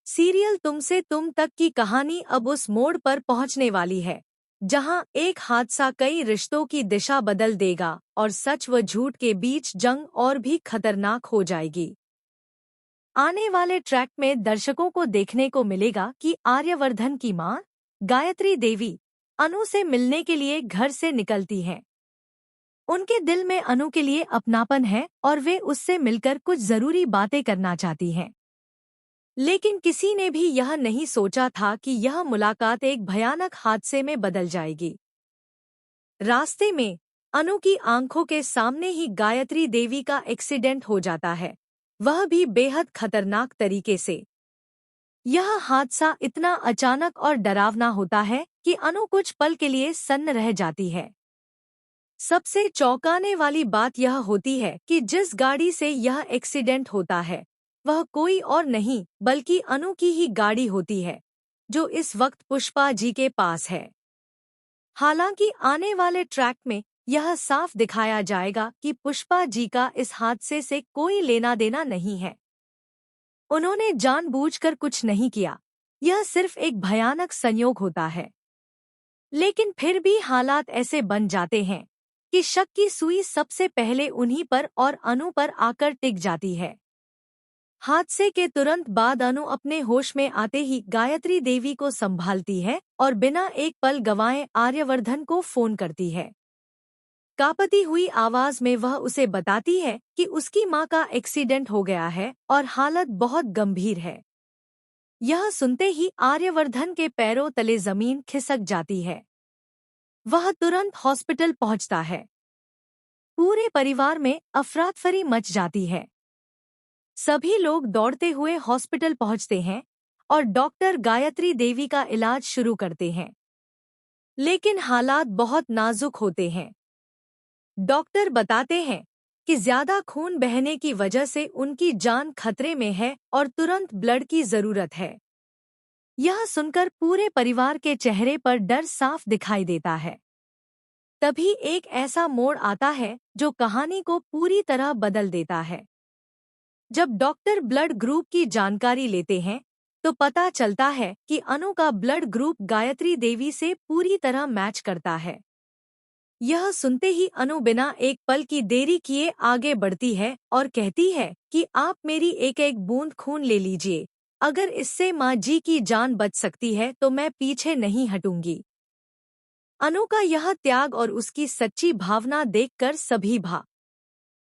Serial तुमसे तुम तक की कहानी अब उस मोड़ पर पहुंचने वाली है जहां एक हादसा कई रिश्तों की दिशा बदल देगा और सच व झूठ के बीच जंग और भी खतरनाक हो जाएगी। आने वाले ट्रैक में दर्शकों को देखने को मिलेगा कि आर्यवर्धन की मां गायत्री देवी अनु से मिलने के लिए घर से निकलती हैं। उनके दिल में अनु के लिए अपनापन है और वे उससे मिलकर कुछ जरूरी बातें करना चाहती हैं। लेकिन किसी ने भी यह नहीं सोचा था कि यह मुलाकात एक भयानक हादसे में बदल जाएगी। रास्ते में अनु की आंखों के सामने ही गायत्री देवी का एक्सीडेंट हो जाता है, वह भी बेहद खतरनाक तरीके से। यह हादसा इतना अचानक और डरावना होता है कि अनु कुछ पल के लिए सन्न रह जाती है। सबसे चौंकाने वाली बात यह होती है कि जिस गाड़ी से यह एक्सीडेंट होता है वह कोई और नहीं बल्कि अनु की ही गाड़ी होती है, जो इस वक्त पुष्पा जी के पास है। हालांकि आने वाले ट्रैक में यह साफ दिखाया जाएगा कि पुष्पा जी का इस हादसे से कोई लेना देना नहीं है। उन्होंने जानबूझकर कुछ नहीं किया, यह सिर्फ एक भयानक संयोग होता है। लेकिन फिर भी हालात ऐसे बन जाते हैं कि शक की सुई सबसे पहले उन्हीं पर और अनु पर आकर टिक जाती है। हादसे के तुरंत बाद अनु अपने होश में आते ही गायत्री देवी को संभालती है और बिना एक पल गंवाए आर्यवर्धन को फोन करती है। कांपती हुई आवाज में वह उसे बताती है कि उसकी मां का एक्सीडेंट हो गया है और हालत बहुत गंभीर है। यह सुनते ही आर्यवर्धन के पैरों तले जमीन खिसक जाती है। वह तुरंत हॉस्पिटल पहुंचता है। पूरे परिवार में अफरातफरी मच जाती है। सभी लोग दौड़ते हुए हॉस्पिटल पहुंचते हैं और डॉक्टर गायत्री देवी का इलाज शुरू करते हैं। लेकिन हालात बहुत नाजुक होते हैं। डॉक्टर बताते हैं कि ज्यादा खून बहने की वजह से उनकी जान खतरे में है और तुरंत ब्लड की जरूरत है। यह सुनकर पूरे परिवार के चेहरे पर डर साफ दिखाई देता है। तभी एक ऐसा मोड़ आता है जो कहानी को पूरी तरह बदल देता है। जब डॉक्टर ब्लड ग्रुप की जानकारी लेते हैं तो पता चलता है कि अनु का ब्लड ग्रुप गायत्री देवी से पूरी तरह मैच करता है। यह सुनते ही अनु बिना एक पल की देरी किए आगे बढ़ती है और कहती है कि आप मेरी एक एक बूंद खून ले लीजिए, अगर इससे माँ जी की जान बच सकती है तो मैं पीछे नहीं हटूंगी। अनु का यह त्याग और उसकी सच्ची भावना देखकर सभी